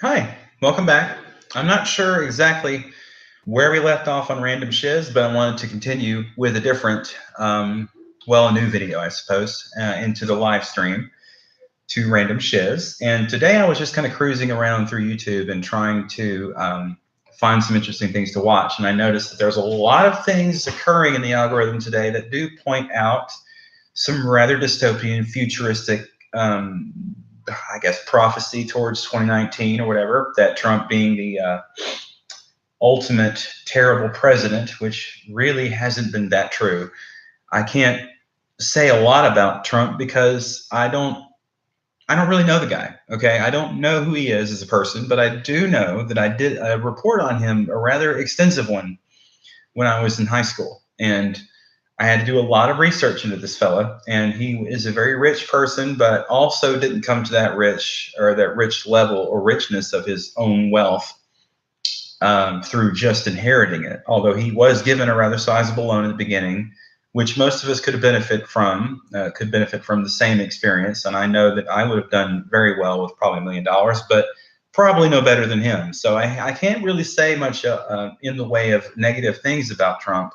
Hi, welcome back. I'm not sure exactly where we left off on Random Shiz, but I wanted to continue with a different, a new video, I suppose, into the live stream to Random Shiz. And today I was just kind of cruising around through YouTube and trying to find some interesting things to watch. And I noticed that there's a lot of things occurring in the algorithm today that do point out some rather dystopian, futuristic I guess, prophecy towards 2019 or whatever, that Trump being the ultimate terrible president, which really hasn't been that true. I can't say a lot about Trump because I don't really know the guy. Okay, I don't know who he is as a person, but I do know that I did a report on him, a rather extensive one, when I was in high school, and I had to do a lot of research into this fella, and he is a very rich person, but also didn't come to that rich level or richness of his own wealth through just inheriting it. Although he was given a rather sizable loan at the beginning, which most of us could benefit from the same experience. And I know that I would have done very well with probably $1 million, but probably no better than him. So I can't really say much in the way of negative things about Trump,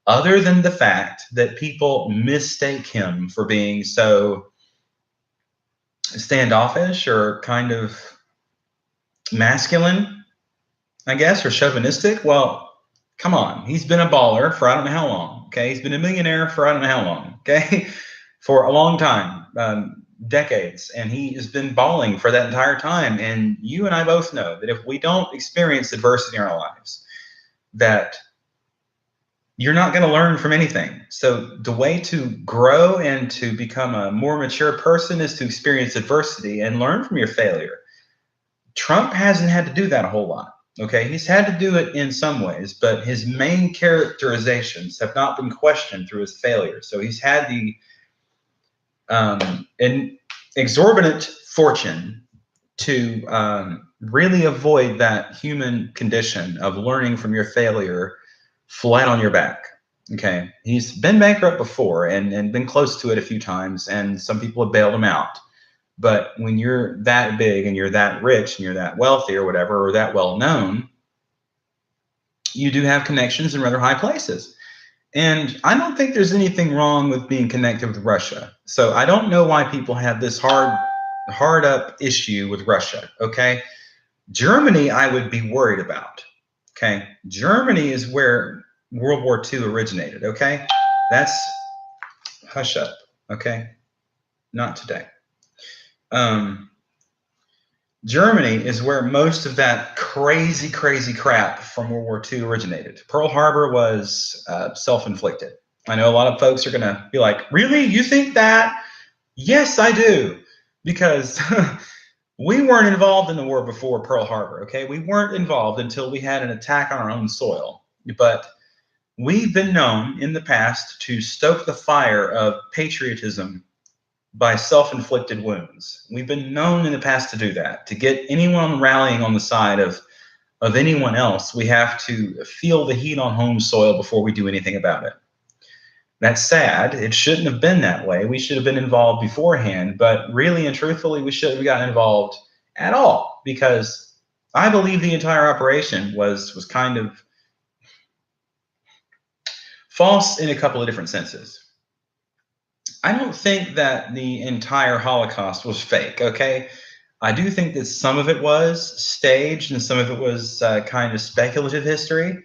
other than the fact that people mistake him for being so standoffish or kind of masculine, I guess, or chauvinistic. Well, come on. He's been a baller for I don't know how long. Okay. He's been a millionaire for I don't know how long. Okay. For a long time, decades. And he has been balling for that entire time. And you and I both know that if we don't experience adversity in our lives, that you're not going to learn from anything. So the way to grow and to become a more mature person is to experience adversity and learn from your failure. Trump hasn't had to do that a whole lot. Okay, he's had to do it in some ways, but his main characterizations have not been questioned through his failure. So he's had the an exorbitant fortune to really avoid that human condition of learning from your failure flat on your back. Okay. He's been bankrupt before and been close to it a few times, and some people have bailed him out. But when you're that big and you're that rich and you're that wealthy or whatever, or that well known, you do have connections in rather high places. And I don't think there's anything wrong with being connected with Russia. So I don't know why people have this hard up issue with Russia. Okay. Germany, I would be worried about. Okay. Germany is where World War II originated. Okay. That's hush up. Okay. Not today. Germany is where most of that crazy, crazy crap from World War II originated. Pearl Harbor was self-inflicted. I know a lot of folks are going to be like, really? You think that? Yes, I do. Because we weren't involved in the war before Pearl Harbor, okay? We weren't involved until we had an attack on our own soil. But we've been known in the past to stoke the fire of patriotism by self-inflicted wounds. We've been known in the past to do that. To get anyone rallying on the side of anyone else, we have to feel the heat on home soil before we do anything about it. That's sad. It shouldn't have been that way. We should have been involved beforehand, but really and truthfully, we shouldn't have gotten involved at all, because I believe the entire operation was kind of false in a couple of different senses. I don't think that the entire Holocaust was fake, okay? I do think that some of it was staged and some of it was kind of speculative history.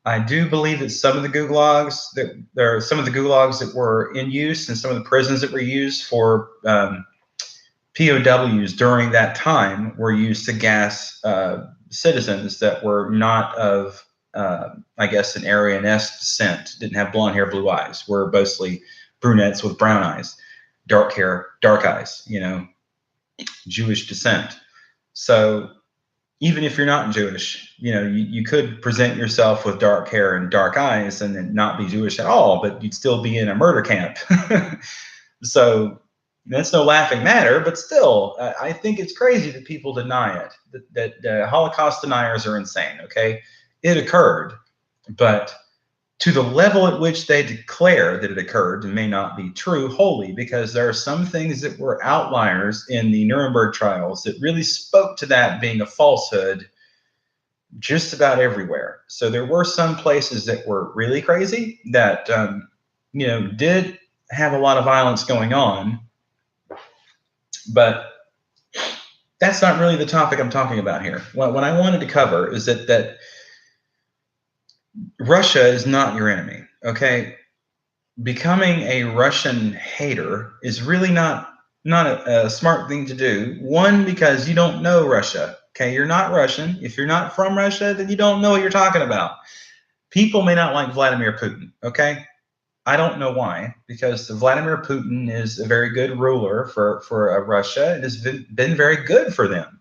I do believe that some of the gulags that there are some of the gulags that were in use and some of the prisons that were used for POWs during that time were used to gas citizens that were not of, I guess, an Aryan-esque descent, didn't have blonde hair, blue eyes, were mostly brunettes with brown eyes, dark hair, dark eyes, Jewish descent. So even if you're not Jewish, you could present yourself with dark hair and dark eyes and then not be Jewish at all, but you'd still be in a murder camp. So that's no laughing matter, but still, I think it's crazy that people deny it, that Holocaust deniers are insane, okay? It occurred, but to the level at which they declare that it occurred may not be true wholly, because there are some things that were outliers in the Nuremberg trials that really spoke to that being a falsehood just about everywhere. So there were some places that were really crazy that, did have a lot of violence going on, but that's not really the topic I'm talking about here. What I wanted to cover is that Russia is not your enemy, okay? Becoming a Russian hater is really not a smart thing to do. One, because you don't know Russia, okay? You're not Russian. If you're not from Russia, then you don't know what you're talking about. People may not like Vladimir Putin, okay? I don't know why, because Vladimir Putin is a very good ruler for Russia. It has been very good for them.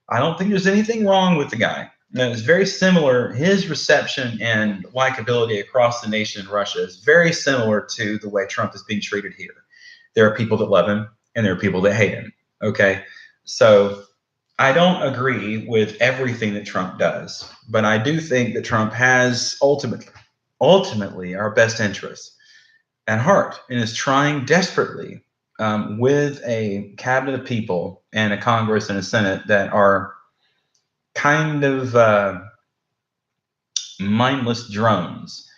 I don't think there's anything wrong with the guy. And it's very similar. His reception and likability across the nation in Russia is very similar to the way Trump is being treated here. There are people that love him and there are people that hate him. Okay. So I don't agree with everything that Trump does, but I do think that Trump has ultimately our best interests at heart and is trying desperately with a cabinet of people and a Congress and a Senate that are kind of mindless drones.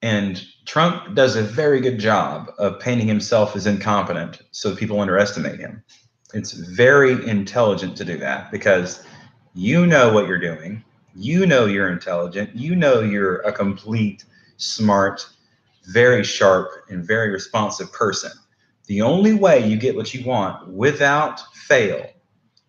And Trump does a very good job of painting himself as incompetent so people underestimate him. It's very intelligent to do that because you know what you're doing. You know you're intelligent. You know you're a complete, smart, very sharp, and very responsive person. The only way you get what you want without fail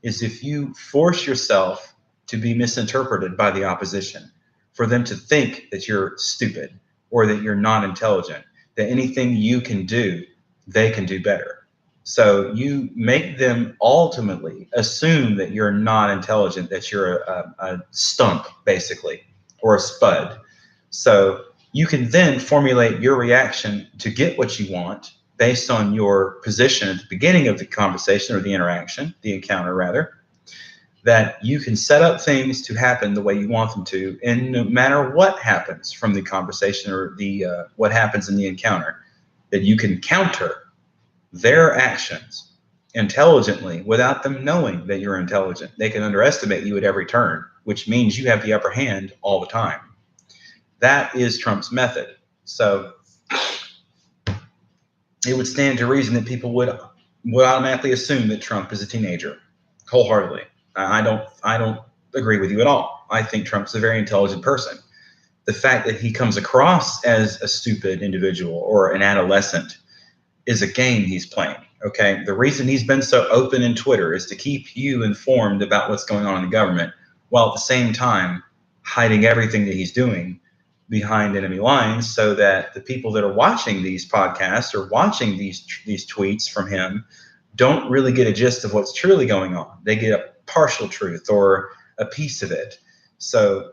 is if you force yourself to be misinterpreted by the opposition, for them to think that you're stupid or that you're not intelligent, that anything you can do, they can do better. So you make them ultimately assume that you're not intelligent, that you're a stump, basically, or a spud. So you can then formulate your reaction to get what you want based on your position at the beginning of the conversation or the interaction, the encounter rather, that you can set up things to happen the way you want them to, and no matter what happens from the conversation or the what happens in the encounter, that you can counter their actions intelligently without them knowing that you're intelligent. They can underestimate you at every turn, which means you have the upper hand all the time. That is Trump's method. So it would stand to reason that people would automatically assume that Trump is a teenager, wholeheartedly. I don't agree with you at all. I think Trump's a very intelligent person. The fact that he comes across as a stupid individual or an adolescent is a game he's playing. Okay. The reason he's been so open in Twitter is to keep you informed about what's going on in the government, while at the same time hiding everything that he's doing behind enemy lines, so that the people that are watching these podcasts or watching these tweets from him don't really get a gist of what's truly going on. They get a partial truth or a piece of it. So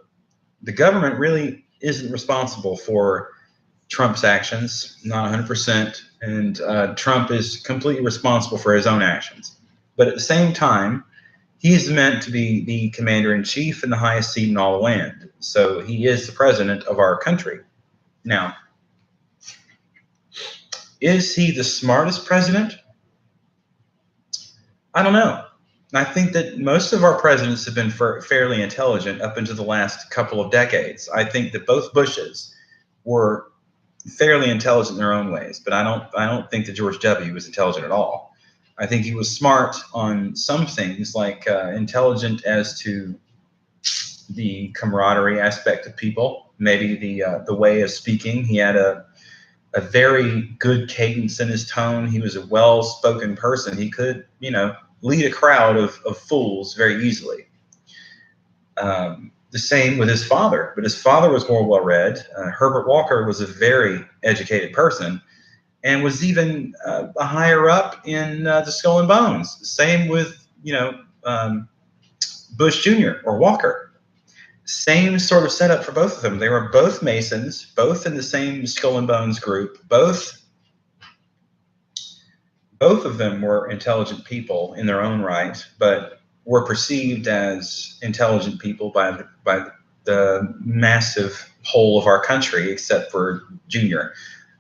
the government really isn't responsible for Trump's actions, not 100%, and Trump is completely responsible for his own actions. But at the same time, he's meant to be the commander-in-chief and the highest seat in all the land. So he is the president of our country. Now, is he the smartest president? I don't know. I think that most of our presidents have been fairly intelligent up into the last couple of decades. I think that both Bushes were fairly intelligent in their own ways, but I don't think that George W. was intelligent at all. I think he was smart on some things, like intelligent as to the camaraderie aspect of people, maybe the way of speaking. He had a very good cadence in his tone. He was a well-spoken person. He could, lead a crowd of fools very easily. The same with his father, but his father was more well-read. Herbert Walker was a very educated person and was even a higher up in the Skull and Bones. Same with, Bush Jr. or Walker. Same sort of setup for both of them. They were both Masons, both in the same Skull and Bones group. Both of them were intelligent people in their own right, but were perceived as intelligent people by the massive whole of our country, except for Junior.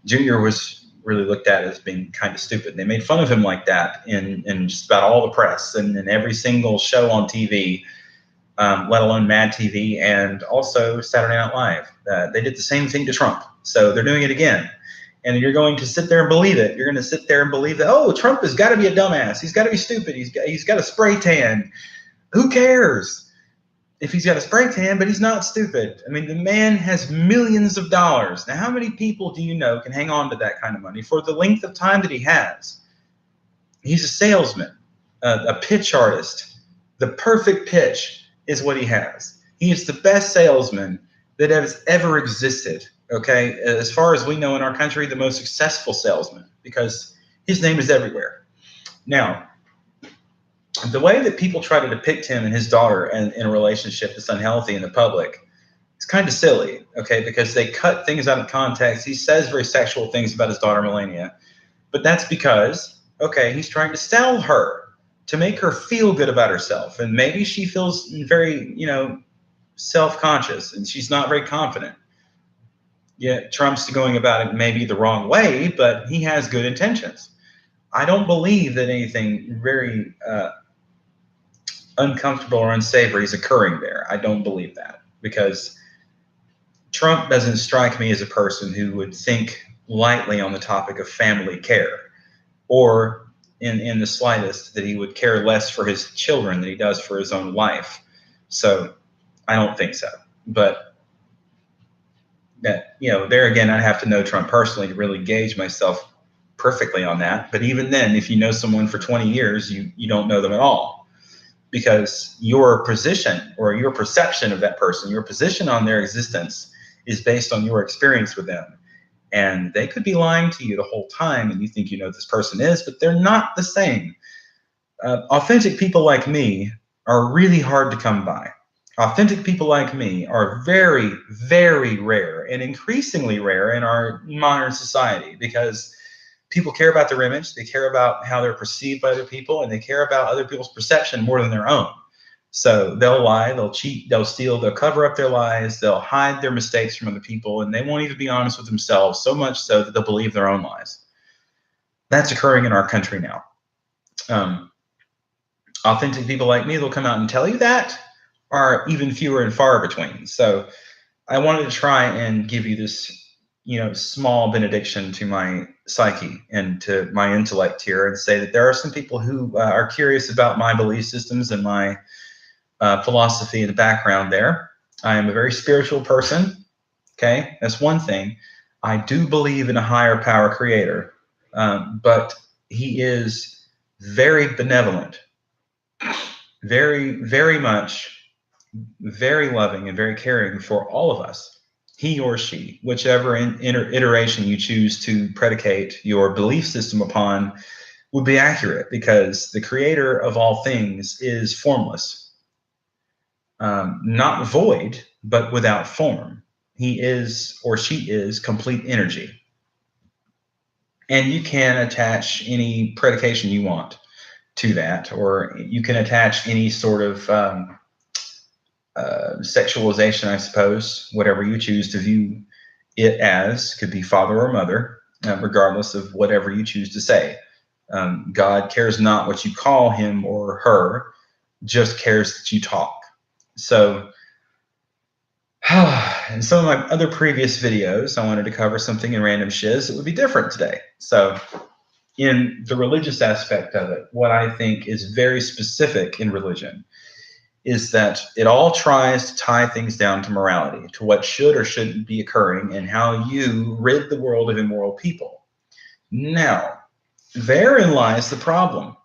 Junior was really looked at as being kind of stupid. They made fun of him like that in just about all the press and in every single show on TV, let alone Mad TV and also Saturday Night Live. They did the same thing to Trump. So they're doing it again. And you're going to sit there and believe it. You're going to sit there and believe that, oh, Trump has got to be a dumbass. He's got to be stupid. He's got a spray tan. Who cares if he's got a spray tan, but he's not stupid? I mean, the man has millions of dollars. Now, how many people do you know can hang on to that kind of money for the length of time that he has? He's a salesman, a pitch artist. The perfect pitch is what he has. He is the best salesman that has ever existed. Okay, as far as we know in our country, the most successful salesman, because his name is everywhere. Now, the way that people try to depict him and his daughter in a relationship that's unhealthy in the public, it's kind of silly, okay, because they cut things out of context. He says very sexual things about his daughter, Melania, but that's because, okay, he's trying to sell her to make her feel good about herself. And maybe she feels very, self-conscious and she's not very confident. Yeah, Trump's going about it maybe the wrong way, but he has good intentions. I don't believe that anything very uncomfortable or unsavory is occurring there. I don't believe that, because Trump doesn't strike me as a person who would think lightly on the topic of family care, or in the slightest that he would care less for his children than he does for his own life. So I don't think so. But that, there again, I'd have to know Trump personally to really gauge myself perfectly on that. But even then, if you know someone for 20 years, you don't know them at all, because your position or your perception of that person, your position on their existence is based on your experience with them. And they could be lying to you the whole time and you think you know who this person is, but they're not the same. Authentic people like me are really hard to come by. Authentic people like me are very, very rare and increasingly rare in our modern society, because people care about their image, they care about how they're perceived by other people, and they care about other people's perception more than their own. So they'll lie, they'll cheat, they'll steal, they'll cover up their lies, they'll hide their mistakes from other people, and they won't even be honest with themselves, so much so that they'll believe their own lies. That's occurring in our country now. Authentic people like me that'll come out and tell you that are even fewer and far between. So I wanted to try and give you this, small benediction to my psyche and to my intellect here, and say that there are some people who are curious about my belief systems and my philosophy in the background there. I am a very spiritual person. Okay, that's one thing. I do believe in a higher power creator, but he is very benevolent, very, very much, very loving and very caring for all of us. He or she, whichever iteration you choose to predicate your belief system upon, would be accurate, because the creator of all things is formless, not void, but without form. He is or she is complete energy. And you can attach any predication you want to that, or you can attach any sort of sexualization, I suppose, whatever you choose to view it as. Could be father or mother, regardless of whatever you choose to say. God cares not what you call him or her, just cares that you talk. So in some of my other previous videos, I wanted to cover something in Random Shiz that would be different today. So in the religious aspect of it, what I think is very specific in religion is that it all tries to tie things down to morality, to what should or shouldn't be occurring, and how you rid the world of immoral people. Now, therein lies the problem.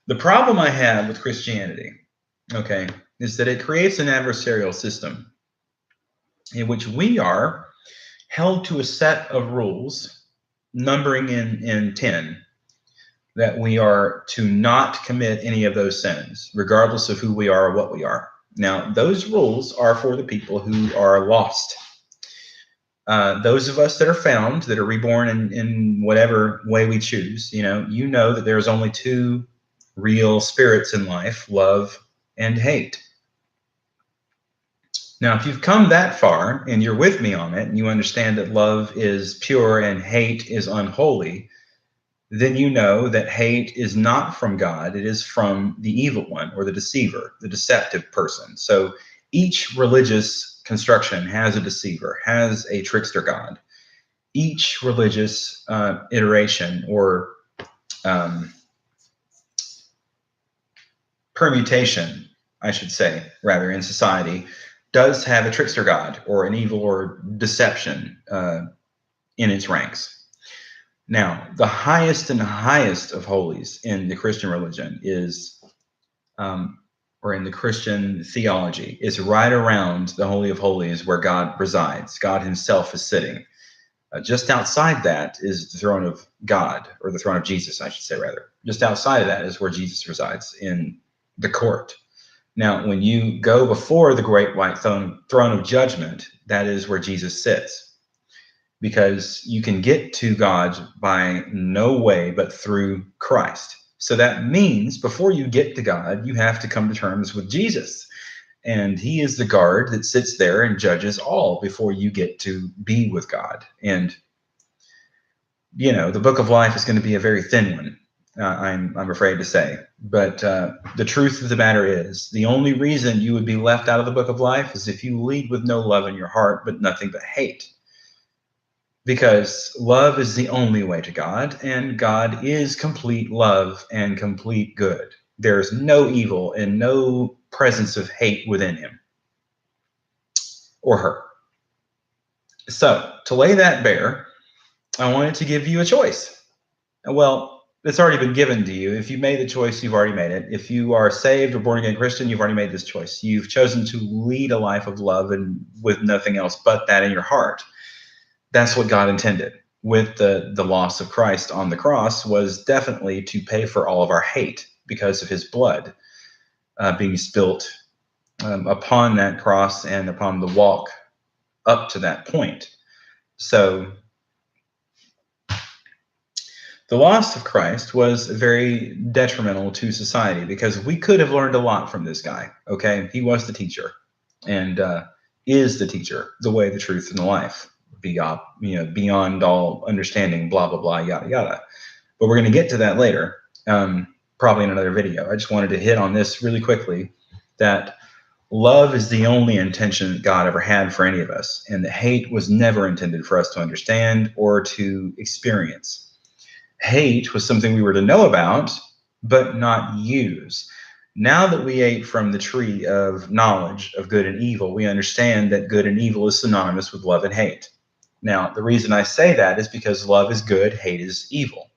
The problem I have with Christianity, okay, is that it creates an adversarial system in which we are held to a set of rules, numbering in 10, that we are to not commit any of those sins, regardless of who we are or what we are. Now, those rules are for the people who are lost. Those of us that are found, that are reborn in whatever way we choose, you know that there's only two real spirits in life, love and hate. Now, if you've come that far and you're with me on it, and you understand that love is pure and hate is unholy, then you know that hate is not from God. It is from the evil one, or the deceiver, the deceptive person. So each religious construction has a deceiver, has a trickster God. Each religious iteration, or um, permutation, I should say, rather, in society, does have a trickster God, or an evil or deception in its ranks. Now, the highest and highest of holies in the Christian religion is, or in the Christian theology, is right around the Holy of Holies where God resides. God himself is sitting. Just outside that is the throne of God, or the throne of Jesus, I should say, rather. Just outside of that is where Jesus resides, in the court. Now, when you go before the great white throne of judgment, that is where Jesus sits, because you can get to God by no way but through Christ. So that means before you get to God, you have to come to terms with Jesus. And he is the guard that sits there and judges all before you get to be with God. And, you know, the book of life is going to be a very thin one, I'm afraid to say. But the truth of the matter is, the only reason you would be left out of the book of life is if you lead with no love in your heart, but nothing but hate. Because love is the only way to God, and God is complete love and complete good. There's no evil and no presence of hate within him or her. So, to lay that bare, I wanted to give you a choice. Well, it's already been given to you. If you made the choice, you've already made it. If you are saved or born again Christian, you've already made this choice. You've chosen to lead a life of love and with nothing else but that in your heart. That's what God intended with the loss of Christ on the cross, was definitely to pay for all of our hate because of his blood being spilt upon that cross and upon the walk up to that point. So the loss of Christ was very detrimental to society, because we could have learned a lot from this guy. Okay, he was the teacher, and is the teacher, the way, the truth, and the life. Beyond all understanding, blah blah blah, yada yada. But we're going to get to that later, probably in another video. I just wanted to hit on this really quickly, that love is the only intention that God ever had for any of us, and the hate was never intended for us to understand or to experience. Hate was something we were to know about, but not use. Now that we ate from the tree of knowledge of good and evil, we understand that good and evil is synonymous with love and hate. Now, the reason I say that is because love is good, hate is evil.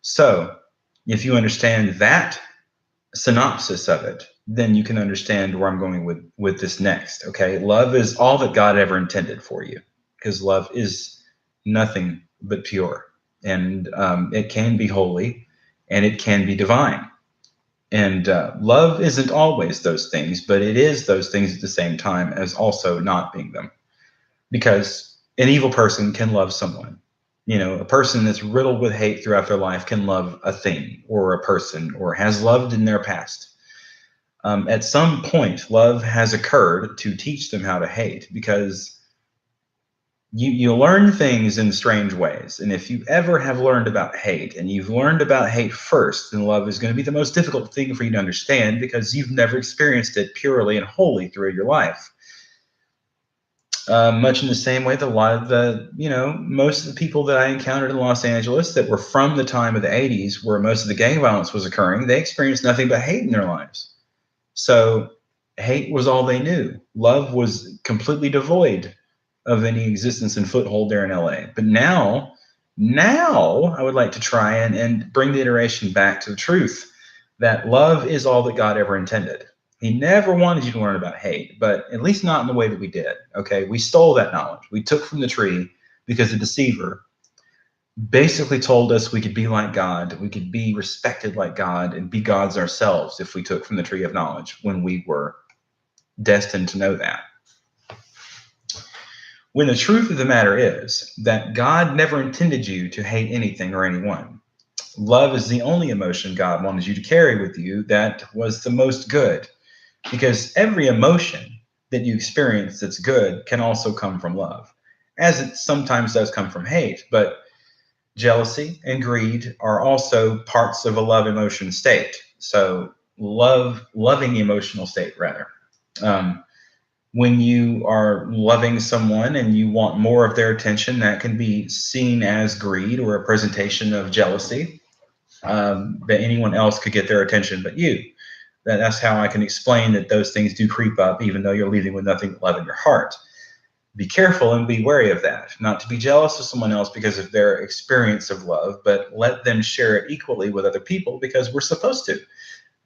So, if you understand that synopsis of it, then you can understand where I'm going with this next, okay? Love is all that God ever intended for you, because love is nothing but pure. And it can be holy, and it can be divine. And love isn't always those things, but it is those things at the same time as also not being them. Because an evil person can love someone. You know, a person that's riddled with hate throughout their life can love a thing or a person, or has loved in their past. At some point, love has occurred to teach them how to hate, because you learn things in strange ways. And if you ever have learned about hate, and you've learned about hate first, then love is going to be the most difficult thing for you to understand, because you've never experienced it purely and wholly through your life. Much in the same way that a lot of most of the people that I encountered in Los Angeles that were from the time of the 80s, where most of the gang violence was occurring, they experienced nothing but hate in their lives. So hate was all they knew. Love was completely devoid of any existence and foothold there in LA. But now I would like to try and bring the iteration back to the truth that love is all that God ever intended. He never wanted you to learn about hate, but at least not in the way that we did. Okay, we stole that knowledge. We took from the tree because the deceiver basically told us we could be like God, we could be respected like God, and be gods ourselves if we took from the tree of knowledge, when we were destined to know that. When the truth of the matter is that God never intended you to hate anything or anyone. Love is the only emotion God wanted you to carry with you that was the most good. Because every emotion that you experience that's good can also come from love, as it sometimes does come from hate. But jealousy and greed are also parts of a love emotion state. So loving emotional state rather. Um, when you are loving someone and you want more of their attention, that can be seen as greed or a presentation of jealousy, that anyone else could get their attention but you. That's how I can explain that those things do creep up, even though you're leaving with nothing but love in your heart. Be careful and be wary of that. Not to be jealous of someone else because of their experience of love, but let them share it equally with other people because we're supposed to.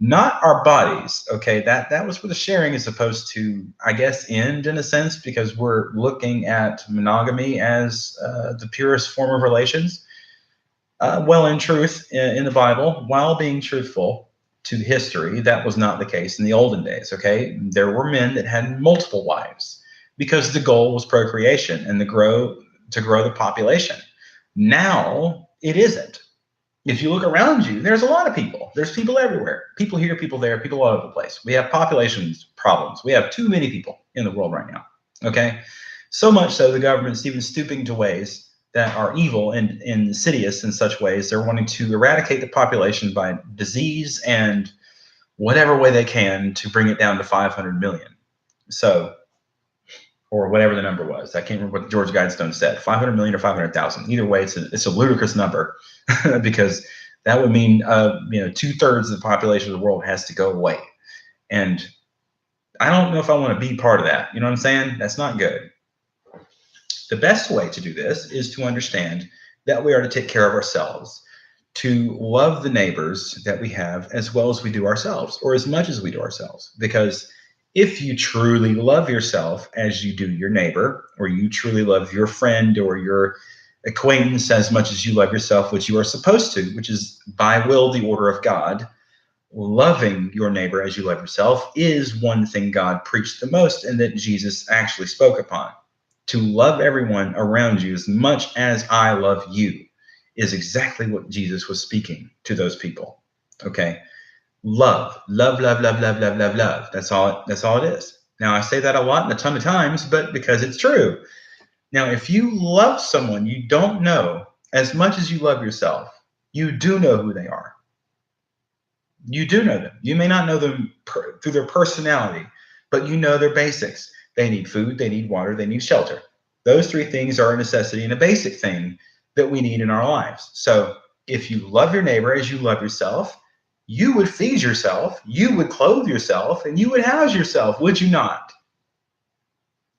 Not our bodies. Okay, that was where the sharing is supposed to, I guess, end in a sense, because we're looking at monogamy as the purest form of relations. Well, in truth, in the Bible, while being truthful to history, that was not the case in the olden days. Okay, there were men that had multiple wives because the goal was procreation and to grow the population. Now it isn't. If you look around you, there's a lot of people. There's people everywhere. People here, people there, people all over the place. We have population problems. We have too many people in the world right now. Okay, so much so the government's even stooping to ways that are evil and insidious in such ways. They're wanting to eradicate the population by disease and whatever way they can to bring it down to 500 million. So, or whatever the number was. I can't remember what George Guidestone said, 500 million or 500,000. Either way, it's a ludicrous number because that would mean 2/3 of the population of the world has to go away. And I don't know if I want to be part of that. You know what I'm saying? That's not good. The best way to do this is to understand that we are to take care of ourselves, to love the neighbors that we have as well as we do ourselves, or as much as we do ourselves. Because if you truly love yourself as you do your neighbor, or you truly love your friend or your acquaintance as much as you love yourself, which you are supposed to, which is by will the order of God, loving your neighbor as you love yourself is one thing God preached the most and that Jesus actually spoke upon. To love everyone around you as much as I love you is exactly what Jesus was speaking to those people. Okay. Love, love, love, love, love, love, love, love. That's all it is. Now I say that a lot and a ton of times, but because it's true. Now, if you love someone you don't know as much as you love yourself, you do know who they are. You do know them. You may not know them through their personality, but you know their basics. They need food, they need water, they need shelter. Those three things are a necessity and a basic thing that we need in our lives. So if you love your neighbor as you love yourself, you would feed yourself, you would clothe yourself, and you would house yourself, would you not?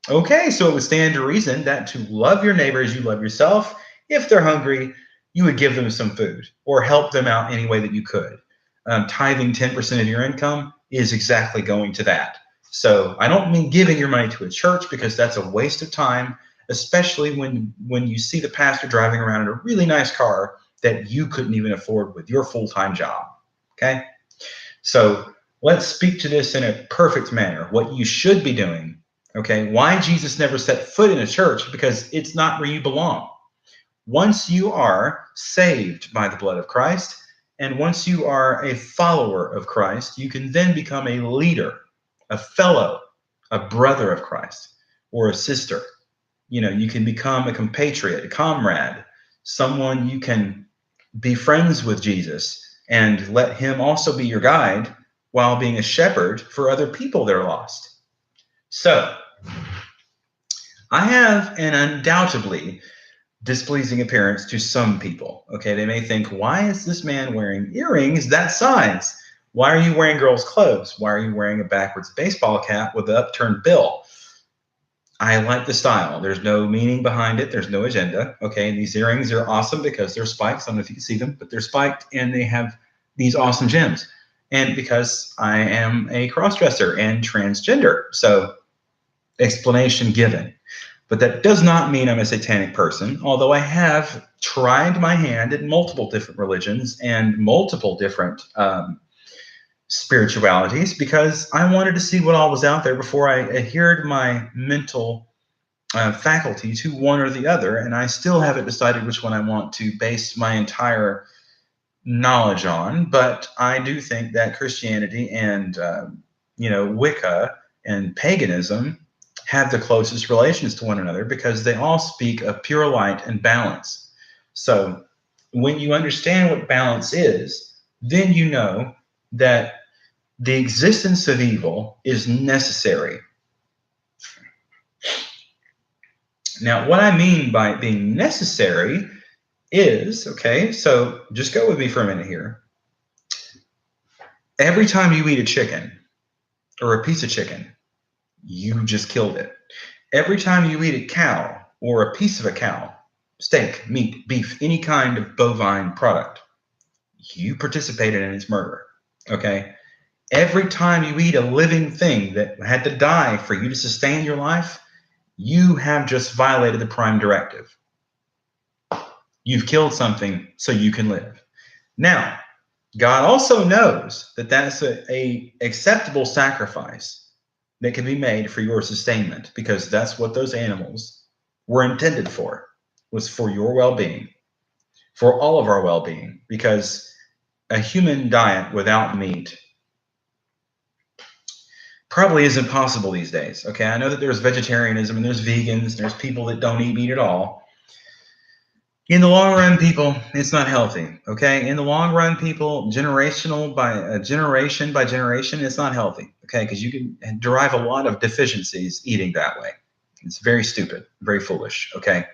Okay, so it would stand to reason that to love your neighbor as you love yourself, if they're hungry, you would give them some food or help them out any way that you could. Tithing 10% of your income is exactly going to that. So I don't mean giving your money to a church because that's a waste of time, especially when you see the pastor driving around in a really nice car that you couldn't even afford with your full-time job. Okay? So let's speak to this in a perfect manner. What you should be doing, okay? Why Jesus never set foot in a church? Because it's not where you belong. Once you are saved by the blood of Christ, and once you are a follower of Christ, you can then become a leader, a fellow, a brother of Christ, or a sister. You can become a compatriot, a comrade, someone you can be friends with Jesus and let him also be your guide while being a shepherd for other people that are lost. So, I have an undoubtedly displeasing appearance to some people. Okay, they may think, why is this man wearing earrings that size? Why are you wearing girls' clothes? Why are you wearing a backwards baseball cap with an upturned bill? I like the style. There's no meaning behind it. There's no agenda. Okay, and these earrings are awesome because they're spikes. I don't know if you can see them, but they're spiked and they have these awesome gems. And because I am a crossdresser and transgender, so explanation given. But that does not mean I'm a satanic person, although I have tried my hand at multiple different religions and multiple different spiritualities because I wanted to see what all was out there before I adhered my mental faculty to one or the other. And I still haven't decided which one I want to base my entire knowledge on. But I do think that Christianity and, Wicca and paganism have the closest relations to one another because they all speak of pure light and balance. So when you understand what balance is, then you know that the existence of evil is necessary. Now, what I mean by being necessary is, okay, so just go with me for a minute here. Every time you eat a chicken or a piece of chicken, you just killed it. Every time you eat a cow or a piece of a cow, steak, meat, beef, any kind of bovine product, you participated in its murder. Okay? Every time you eat a living thing that had to die for you to sustain your life, you have just violated the prime directive. You've killed something so you can live. Now, God also knows that that's a acceptable sacrifice that can be made for your sustainment, because that's what those animals were intended for, was for your well-being, for all of our well-being, because a human diet without meat probably isn't possible these days. Okay, I know that there's vegetarianism and there's vegans, there's people that don't eat meat at all. In the long run, people, it's not healthy. Okay, in the long run, people, generation by generation, it's not healthy. Okay, because you can derive a lot of deficiencies eating that way. It's very stupid, very foolish. Okay,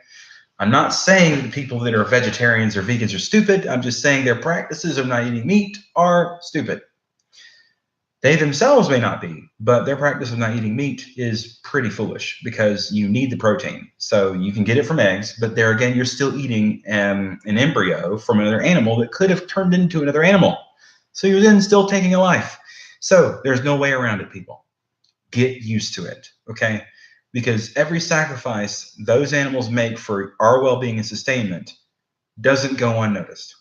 I'm not saying the people that are vegetarians or vegans are stupid. I'm just saying their practices of not eating meat are stupid. They themselves may not be, but their practice of not eating meat is pretty foolish because you need the protein. So you can get it from eggs, but there again, you're still eating an embryo from another animal that could have turned into another animal. So you're then still taking a life. So there's no way around it, people. Get used to it, okay? Because every sacrifice those animals make for our well-being and sustainment doesn't go unnoticed.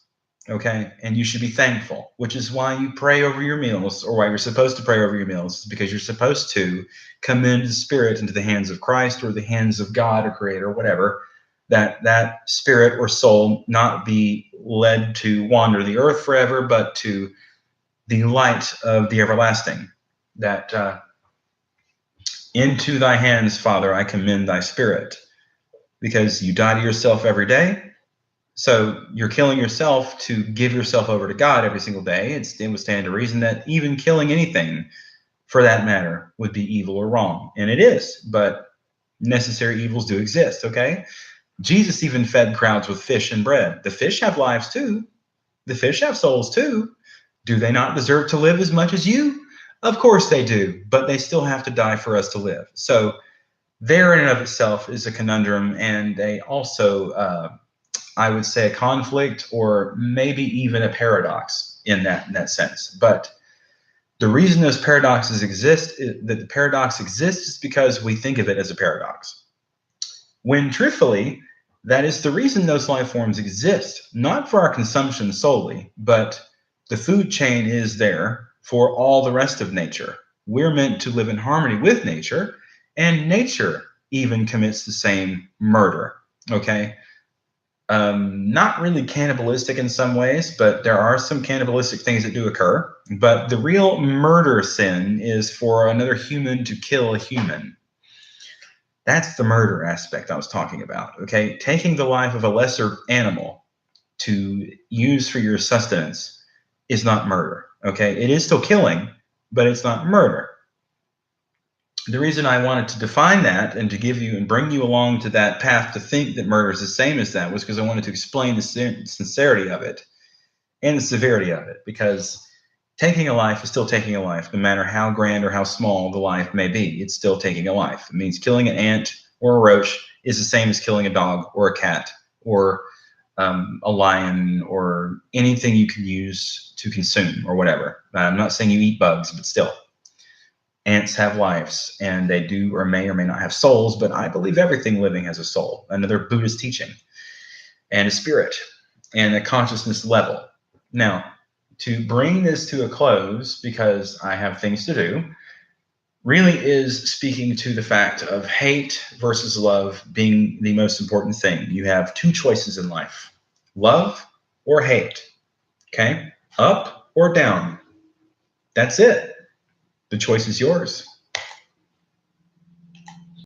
Okay, and you should be thankful, which is why you pray over your meals, or why you're supposed to pray over your meals, because you're supposed to commend the spirit into the hands of Christ or the hands of God or Creator or whatever, that spirit or soul not be led to wander the earth forever, but to the light of the everlasting. That into thy hands, Father, I commend thy spirit, because you die to yourself every day. So you're killing yourself to give yourself over to God every single day. It would stand to reason that even killing anything, for that matter, would be evil or wrong. And it is, but necessary evils do exist, okay? Jesus even fed crowds with fish and bread. The fish have lives too. The fish have souls too. Do they not deserve to live as much as you? Of course they do, but they still have to die for us to live. So there in and of itself is a conundrum, and also I would say a conflict, or maybe even a paradox in that sense. But the reason those paradoxes exist, that the paradox exists, is because we think of it as a paradox. When truthfully, that is the reason those life forms exist, not for our consumption solely, but the food chain is there for all the rest of nature. We're meant to live in harmony with nature, and nature even commits the same murder, okay? Not really cannibalistic in some ways, but there are some cannibalistic things that do occur. But the real murder sin is for another human to kill a human. That's the murder aspect I was talking about, okay? Taking the life of a lesser animal to use for your sustenance is not murder, okay? It is still killing, but it's not murder. The reason I wanted to define that and to give you and bring you along to that path to think that murder is the same as that was because I wanted to explain the sincerity of it and the severity of it. Because taking a life is still taking a life, no matter how grand or how small the life may be. It's still taking a life. It means killing an ant or a roach is the same as killing a dog or a cat or a lion or anything you can use to consume or whatever. I'm not saying you eat bugs, but still. Ants have lives, and they do or may not have souls, but I believe everything living has a soul, another Buddhist teaching, and a spirit, and a consciousness level. Now, to bring this to a close, because I have things to do, really is speaking to the fact of hate versus love being the most important thing. You have two choices in life, love or hate, okay? Up or down. That's it. The choice is yours.